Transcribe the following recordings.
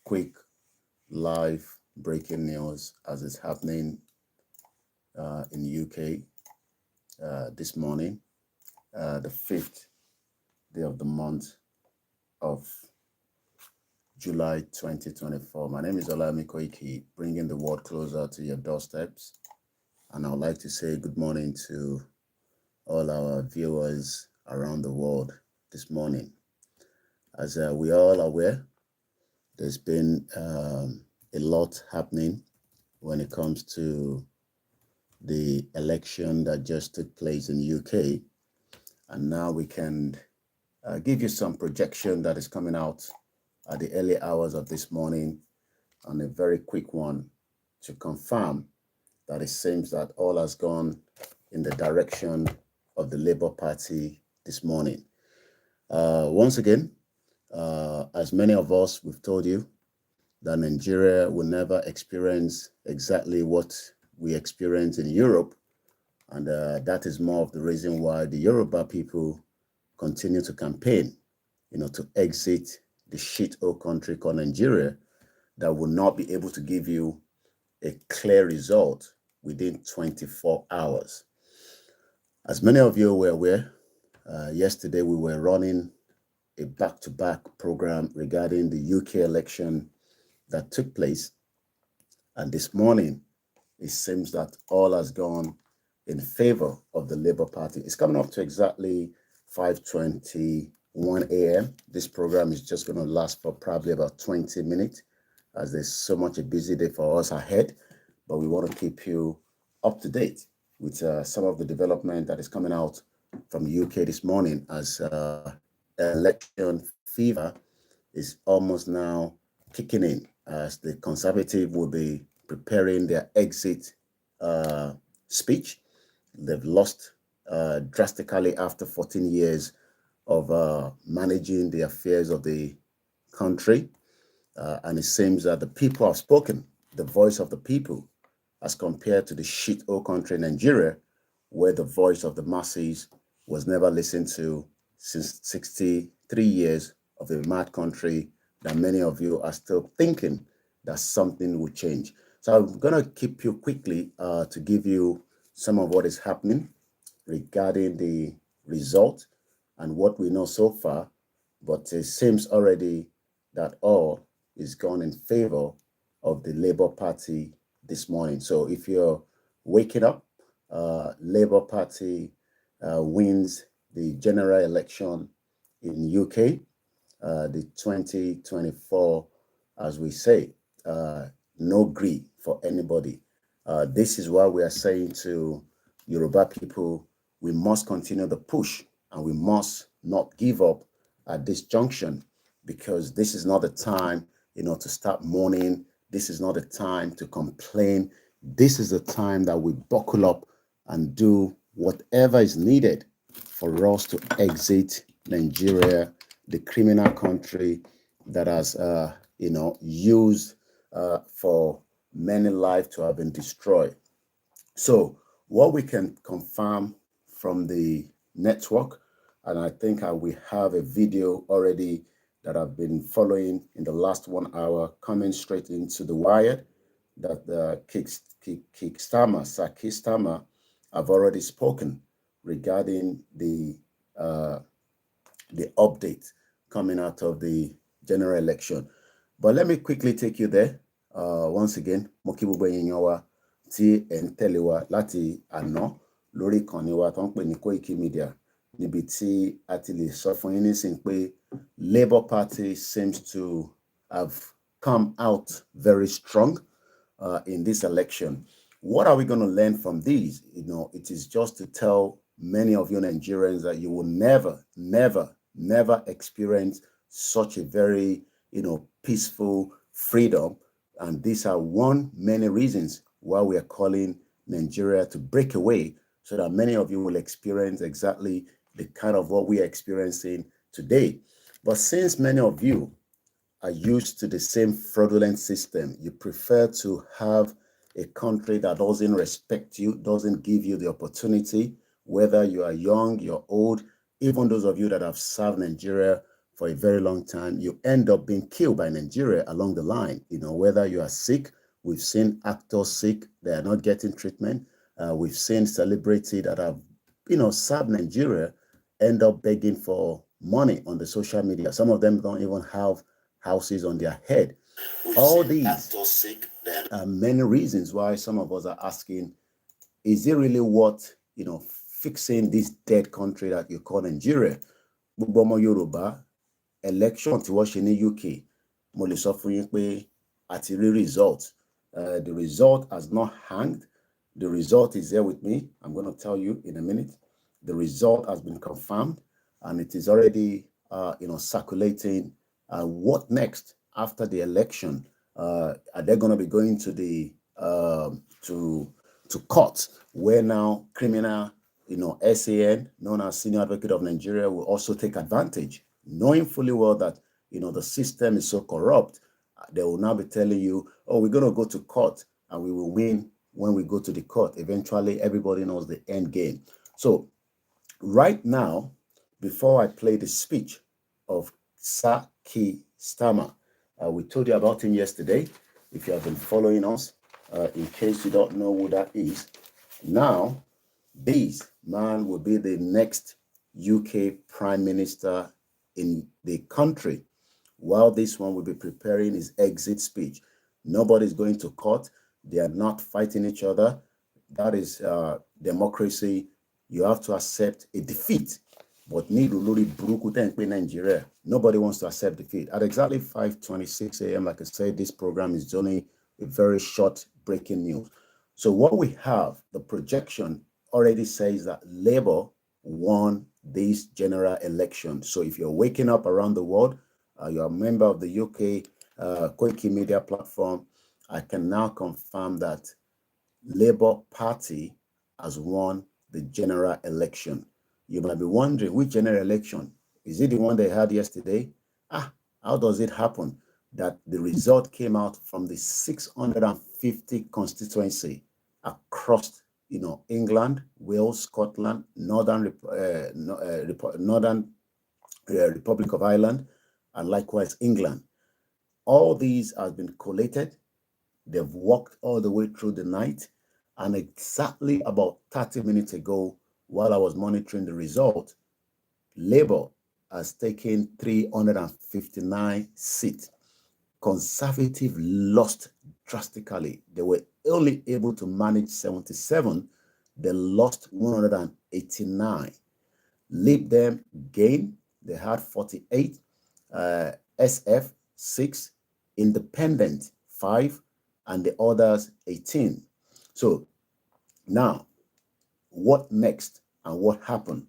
quick live breaking news as it's happening in the UK this morning, the 5th day of the month of July 2024. My name is OLAYOMI KOIKI, bringing the world closer to your doorsteps. And I would like to say good morning to all our viewers around the world this morning. As we all aware, there's been a lot happening when it comes to the election that just took place in the UK. And now we can give you some projection that is coming out at the early hours of this morning, and a very quick one to confirm that it seems that all has gone in the direction of the Labour Party this morning. Once again, as many of us, we've told you that Nigeria will never experience exactly what we experience in Europe. And that is more of the reason why the Yoruba people continue to campaign, to exit the shithole country called Nigeria that will not be able to give you a clear result within 24 hours. As many of you were aware, yesterday we were running a back-to-back program regarding the UK election that took place. And this morning, it seems that all has gone in favor of the Labour Party. It's coming up to exactly 5:21 a.m. This program is just going to last for probably about 20 minutes, as there's so much a busy day for us ahead. But we want to keep you up to date with some of the development that is coming out from the UK this morning, as election fever is almost now kicking in, as the Conservative will be preparing their exit speech. They've lost drastically after 14 years of managing the affairs of the country. And it seems that the people have spoken, the voice of the people, as compared to the shithole country Nigeria, where the voice of the masses was never listened to since 63 years of a mad country that many of you are still thinking that something will change. So I'm going to keep you quickly to give you some of what is happening regarding the result and what we know so far. But it seems already that all is gone in favor of the Labour Party this morning. So if you're waking up, Labour Party wins the general election in UK, the 2024, as we say, no greed for anybody. This is why we are saying to Yoruba people, we must continue the push and we must not give up at this junction, because this is not the time, to start mourning. This is not the time to complain. This is the time that we buckle up and do whatever is needed for us to exit Nigeria, the criminal country that has, used for many lives to have been destroyed. So what we can confirm from the network, and I think we have a video already that I've been following in the last 1 hour, coming straight into the wire, that the Sir Keir Starmer have already spoken regarding the update coming out of the general election. But let me quickly take you there. Once again, mo kí gbogbo ẹ̀yin wa tí ẹ̀ ń tẹ̀lé wa láti àná lórí ìkànnì wa tó ń pè ní Koikimedia, níbi tí a ti lè sọ fún yín nísìnyí pé Labour Party seems to have come out very strong in this election. What are we going to learn from these? It is just to tell many of you Nigerians that you will never, never, never experience such a very, peaceful freedom. And these are many reasons why we are calling Nigeria to break away, so that many of you will experience exactly the kind of what we are experiencing today. But since many of you are used to the same fraudulent system, you prefer to have a country that doesn't respect you, doesn't give you the opportunity, whether you are young, you're old, even those of you that have served Nigeria for a very long time, you end up being killed by Nigeria along the line. Whether you are sick, we've seen actors sick, they are not getting treatment. We've seen celebrities that have, served Nigeria end up begging for money on the social media. Some of them don't even have houses on their head. All these are many reasons why some of us are asking, is it really worth, fixing this dead country that you call Nigeria? Gbogbo Yoruba election tí wọ́n ṣe ní UK, mo lè sọ fún yín pé àti rí result. The result has not hanged. The result is there with me. I'm going to tell you in a minute. The result has been confirmed, and it is already, circulating. What next after the election? Are they going to be going to the to court, where now criminal, SAN, known as Senior Advocate of Nigeria, will also take advantage, knowing fully well that the system is so corrupt. They will now be telling you, oh, we're going to go to court and we will win when we go to the court. Eventually, everybody knows the end game. So right now, before I play the speech of Sir Keir Starmer, we told you about him yesterday. If you have been following us, in case you don't know who that is, now this man will be the next UK Prime Minister in the country, while this one will be preparing his exit speech. Nobody's going to court. They are not fighting each other. That is democracy. You have to accept a defeat. But Nigeria, nobody wants to accept defeat. At exactly 5:26 a.m., like I said, this program is only a very short breaking news. So what we have, the projection already says that Labour won this general election. So if you're waking up around the world, you're a member of the UK Koikimedia platform, I can now confirm that Labour Party has won the general election. You might be wondering, which general election? Is it the one they had yesterday? How does it happen that the result came out from the 650 constituency across, England, Wales, Scotland, Northern Republic of Ireland, and likewise England. All these have been collated. They've walked all the way through the night, and exactly about 30 minutes ago, while I was monitoring the result, Labour has taken 359 seats. Conservative lost drastically. They were only able to manage 77. They lost 189. Lib Dem gained. They had 48. SF 6. Independent 5. And the others 18. So now, what next and what happened?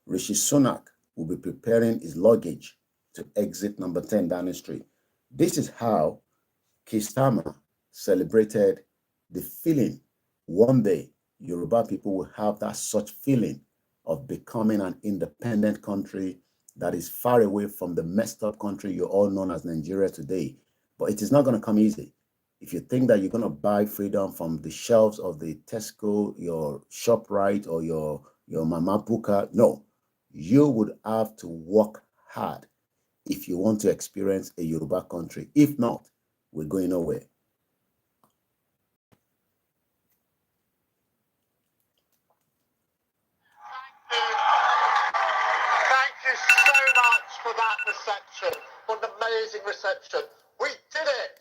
Rishi Sunak will be preparing his luggage to exit number 10 Downing Street. This is how Keir Starmer celebrated the feeling one day Yoruba people will have that such feeling of becoming an independent country that is far away from the messed up country you all know as Nigeria today. But it is not going to come easy. If you think that you're going to buy freedom from the shelves of the Tesco, your ShopRite, or your Mama Buka, no. You would have to work hard if you want to experience a Yoruba country. If not, we're going nowhere. Thank you so much for that reception. What an amazing reception. We did it.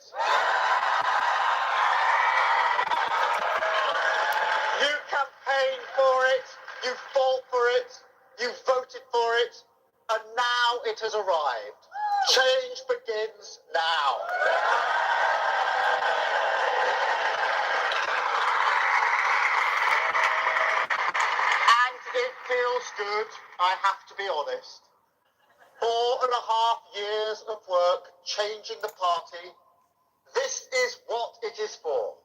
You campaigned for it, you fought for it, you voted for it, and now it has arrived. Change begins now. And it feels good, I have to be honest. 4.5 years of work changing the party. This is what it is for.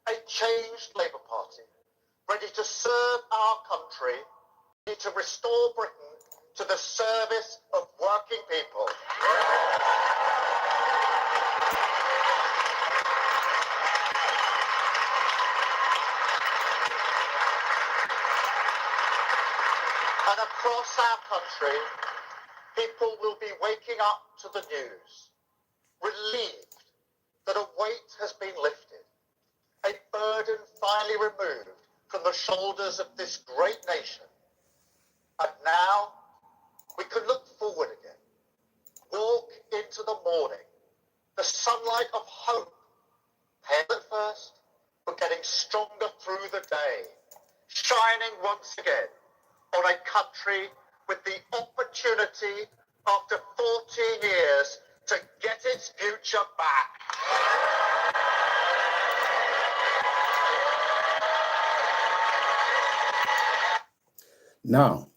A changed Labour Party, ready to serve our country, ready to restore Britain to the service of working people. And across our country, people will be waking up to the news, relieved that a weight has been lifted, a burden finally removed from the shoulders of this great nation. And now we can look forward again, walk into the morning, the sunlight of hope, pale at first, but getting stronger through the day, shining once again on a country with the opportunity after 40 years to get its future back. Now,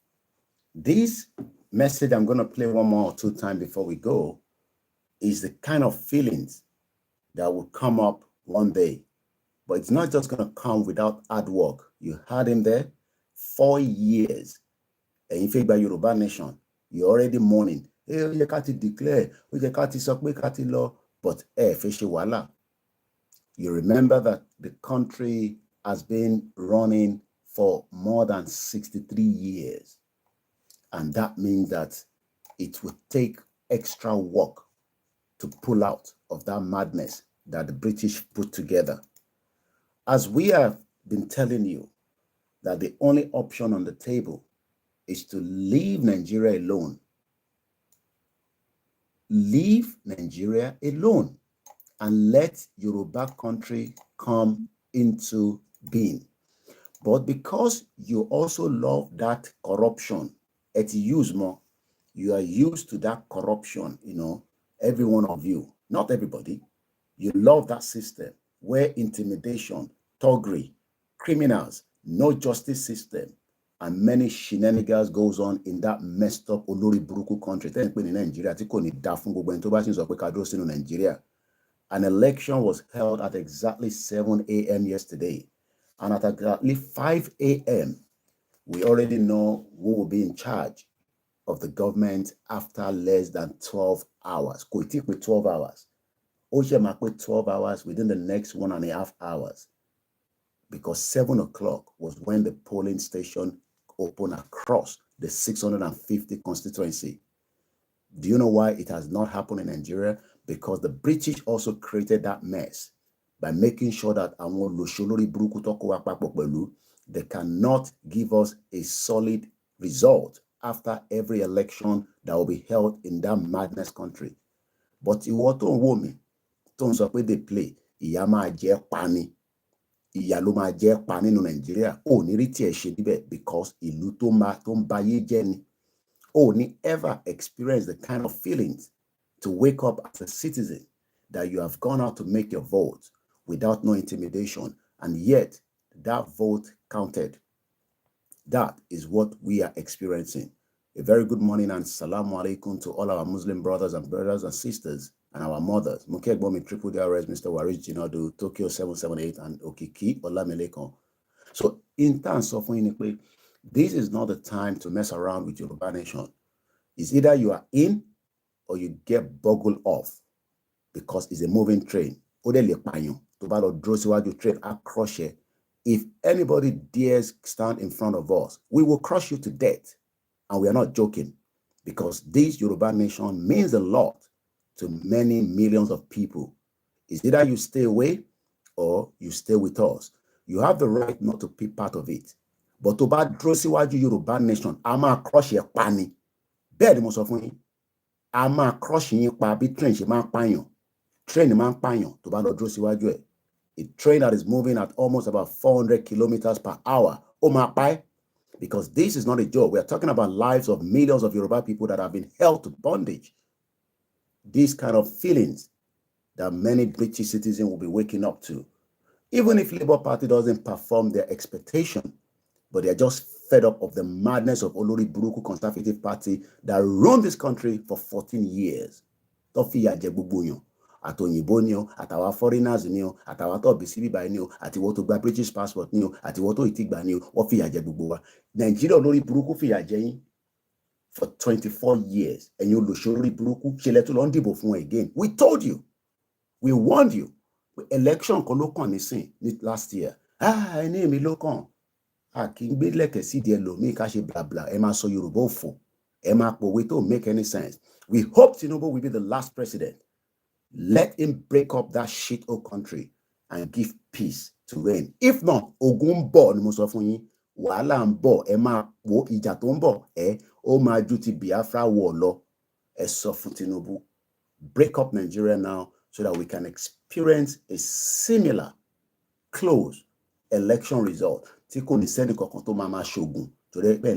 this message I'm going to play one more or two times before we go is the kind of feelings that will come up one day. But it's not just going to come without hard work. You had him there 4 years. And if you by Yoruba Nation, you're already mourning. Hey, you can't declare, you can't law, but you remember that the country has been running for more than 63 years. And that means that it would take extra work to pull out of that madness that the British put together. As we have been telling you that the only option on the table is to leave Nigeria alone. Leave Nigeria alone and let Yoruba country come into being. But because you also love that corruption, it's used more, you are used to that corruption, every one of you, not everybody. You love that system where intimidation, thuggery, criminals, no justice system, and many shenanigans goes on in that messed up Olori Buruku country. In Nigeria, Nigeria. An election was held at exactly 7 a.m. yesterday. And at exactly 5 a.m., we already know who will be in charge of the government after less than 12 hours. Could it with 12 hours? Oshema put 12 hours within the next 1.5 hours. Because 7 o'clock was when the polling station opened across the 650 constituency. Do you know why it has not happened in Nigeria? Because the British also created that mess by making sure that they cannot give us a solid result after every election that will be held in that madness country. But you want to woman, they play, ìyà ló máa jẹ́ pa nínú Nàìjíríà ò ní rí tí ẹ ṣe níbẹ̀ because ìlú tó ń bayé jẹ́ ni ò ní ever experience the kind of feelings to wake up as a citizen that you have gone out to make your vote without no intimidation and yet that vote counted. That is what we are experiencing. A very good morning and salamu alaikum to all our Muslim brothers and sisters and our mothers. Mukegbomi Triple DRS, Mr. Waris Jinadu, Tokyo 778, and Okiki Olamelekon. So, in terms of this is not the time to mess around with Yoruba Nation. It's either you are in or you get boggled off because it's a moving train. If anybody dares stand in front of us, we will crush you to death. And we are not joking because this Yoruba Nation means a lot to many millions of people. It's either you stay away or you stay with us. You have the right not to be part of it. But to bad drosiwaju Yoruba Nation, ama crush your pani. Bed most of me. Ama crushing your pa bi train she man panyo. Train man panyo to bad drosiwaju. A train that is moving at almost about 400 kilometers per hour. Oh my pai. Because this is not a joke. We are talking about lives of millions of Yoruba people that have been held to bondage. These kind of feelings that many British citizens will be waking up to. Even if Labour Party doesn't perform their expectation, but they're just fed up of the madness of Olori Buruku Conservative Party that run this country for 14 years. Tofiya Jebubunyo. Àtòyìnbó ni o, àtàwa foreigners ni o, àtàwa tó bí síbí báyìí ni o, àtiwọ́ tó gba British passport ni o, àtiwọ́ tó ìtìgbà ni o, wọ́n fìyà jẹ gbogbo wa. Nàìjíríà olórí burúkú fìyà jẹ yín for 24 years. Ẹ̀yin olóṣèlú olórí burúkú ṣe lẹ́tọ́ lọ ń dìbò fún again. We told you. We warned you. Election kan ló kàn nísìn ní last year. Ẹni èmi ló kàn. Kì í gbé lẹ̀kẹ̀ sí ìdí ẹlòmíì ká ṣe bla bla. Ẹ máa sọ Yorùbá òfò. Emma Powe don't make any sense. We hope Tinubu will be the last president. Let him break up that shit old country and give peace to reign. If not, ogun bo ni mo sọ fún yín, wàhálà ń bọ̀, ẹ máa wo ìjà tó ń bọ̀, ó máa ju ti Biafra war lọ. Ẹ sọ fún Tinubu, break up Nigeria now so that we can experience a similar close election result. Tí kò ní sẹ́ni kankan tó máa ṣogun torí pé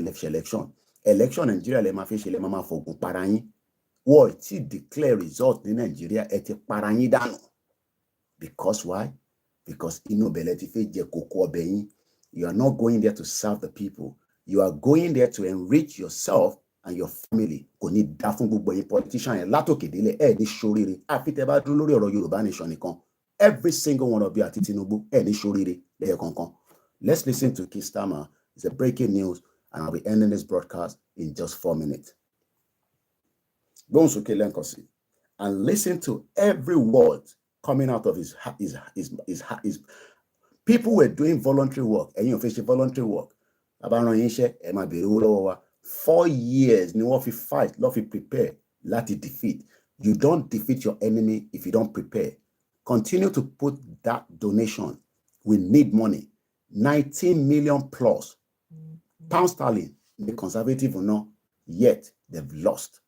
election Nigeria lè máa fi ṣe lè máa fògùn para yín. Wọ́n ti declare result ní Nigeria ẹ ti para yín dànù. Because why? Because inú bẹ̀lẹ̀ ti fẹ́ jẹ kókó ọbẹ̀ yín. You are not going there to serve the people. You are going there to enrich yourself and your family. Kò ní dá fún gbogbo yín politician yẹn látòkè délẹ̀ ẹ ní ṣoríire. Àfi tẹ́ bá dúró lórí ọ̀rọ̀ Yorùbá nation nìkan. Every single one of you àti Tinubu ẹ ní ṣoríire lẹ́yẹ kankan. Let's listen to Keir Starmer. It's a breaking news and I'll be ending this broadcast in just 4 minutes. Gbóhùn sókè lẹ́ǹkan sí. And listen to every word coming out of his people were doing voluntary work. Ẹ̀yin ò fẹ́ ṣe voluntary work. Bàbá rán yín iṣẹ́, ẹ máa béèrè owó lọ́wọ́ wa. 4 years ni wọ́n fi fight, lọ́ fi prepare láti defeat. You don't defeat your enemy if you don't prepare. Continue to put that donation. We need money. 19 million plus. Pound sterling, the conservative or not, yet they've lost.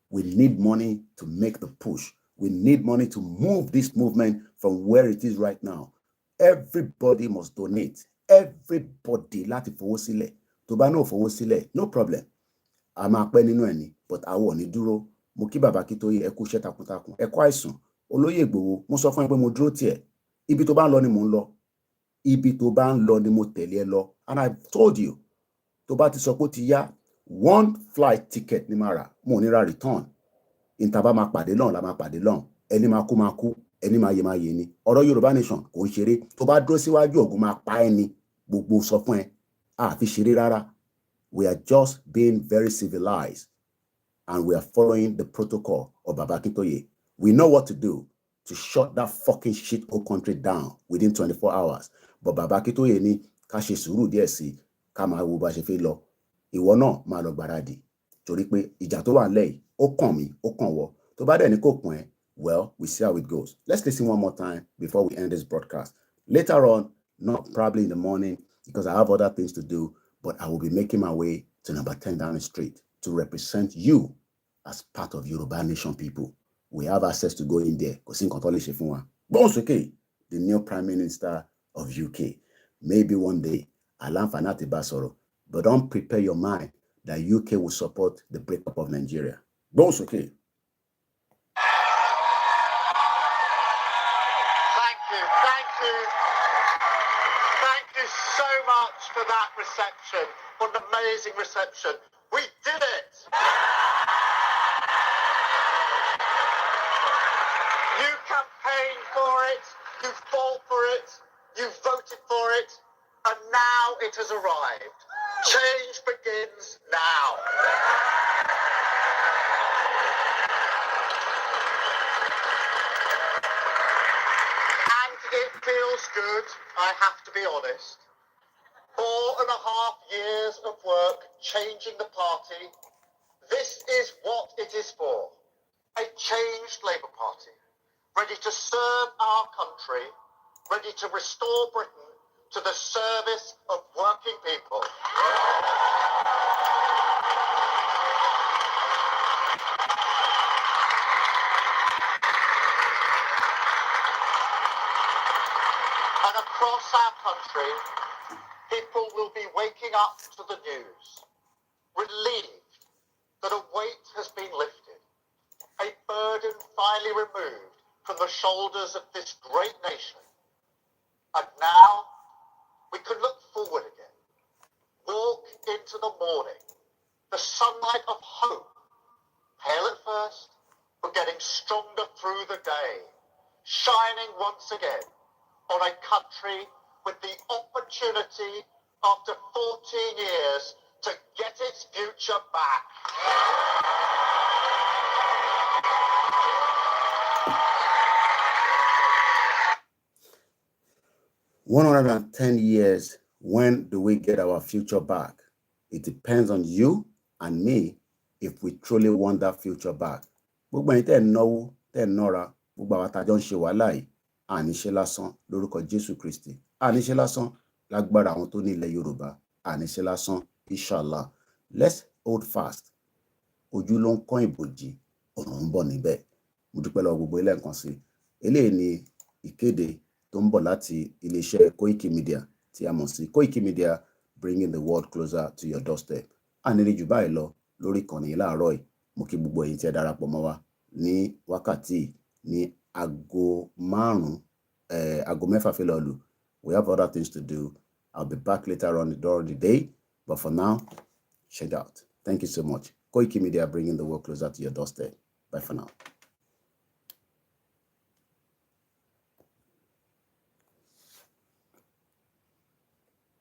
We need money to make the push. We need money to move this movement from where it is right now. Everybody must donate. Everybody láti fowó sílẹ̀. Tó bá náà fowó sílẹ̀, no problem. A máa pẹ́ nínú ẹni, but àwọn ò ní dúró. Mo kí bàbá Akíntóyè ẹ kú iṣẹ́ takuntakun. Ẹ kú àìsàn. Olóyè Ìgbòho, mo sọ fún ẹ pé mo dúró tiẹ̀. Ibi tó bá ń lọ ni mò ń lọ. Ibi tó bá ń lọ ni mo tẹ̀lé ẹ lọ. And I told you, tó bá ti sọ pé ó ti yá, 1 flight ticket ni máa rà. Mo ò ní ra return. Ìtàbá máa pàdé lọ́hùn la máa pàdé lọ́hùn. Ẹni máa kú, ẹni máa yé ni. Ọ̀rọ̀ Yorùbá nation kò ń ṣeré. Tó bá dúró síwájú Ògún máa pa ẹni. Gbogbo sọ fún ẹ. A fi ṣeré rárá. We are just being very civilized and we are following the protocol of Baba Akintoye. We know what to do to shut that fucking shit whole country down within 24 hours. But Baba Akintoye ní ká ṣe sùúrù díẹ̀ sí ká máa wo bá ṣe fẹ́ lọ. Ìwọ náà máa lọ gbáradì. Torí pé ìjà tó wà lẹ́yìn ó kàn mí, ó kàn wọ́. Tó bá dẹ̀ ní kò kàn ẹ́, well, we see how it goes. Let's listen one more time before we end this broadcast. Later on, not probably in the morning because I have other things to do, but I will be making my way to number 10 Downing Street to represent you as part of Yoruba Nation people. We have access to go in there. Kò sí nǹkan tó lè ṣe fún wa. Gbóhùn sókè, the new Prime Minister of UK. Maybe one day, àlàǹfààní àti bá sọ̀rọ̀, but don't prepare your mind that UK will support the breakup of Nigeria. Gbóhùn sókè. So much for that reception. What an amazing reception. We did it. You campaigned for it, you fought for it, you voted for it, and now it has arrived. Change begins now. And it feels good, I have to be honest. 4.5 years of work changing the party. This is what it is for. A changed Labour Party, ready to serve our country, ready to restore Britain to the service of working people. And across our country, people will be waking up to the news, relieved that a weight has been lifted, a burden finally removed from the shoulders of this great nation. And now we can look forward again, walk into the morning, the sunlight of hope, pale at first, but getting stronger through the day, shining once again on a country with the opportunity after 14 years to get its future back. 110 years, when do we get our future back? It depends on you and me if we truly want that future back. Gbogbo ẹ̀yin tẹ́ ẹ̀ náwó, tẹ́ ẹ̀ nọ́ra, gbogbo àwọn àtàjọ ń ṣe wàhálà yìí, àníṣe lásán lórúkọ Jésù Kristi. Àníṣe lásán lágbára àwọn tó ní ilẹ̀ Yorùbá. Àníṣe lásán, inshallah. Let's hold fast. Ojú ló ń kán ìbòjì, ọ̀run ń bọ̀ níbẹ̀. Mo dúpẹ́ lọ́wọ́ gbogbo ilé nǹkan sí. Eléyìí ni ìkéde tó ń bọ̀ láti iléeṣẹ́ Koikimedia tí a mọ̀ sí Koikimedia, bringing the world closer to your doorstep. Àníri jù báyìí lọ lórí ìkànnì láàárọ̀ yìí. Mo kí gbogbo ẹ̀yin tí ẹ darapọ̀ mọ́ wa ní wákàtí ní aago mẹ́fà fẹ́ lọ lù. We have other things to do. I'll be back later on during the day, but for now, check out. Thank you so much. Koikimedia, bringing the world closer to your doorstep. Bye for now.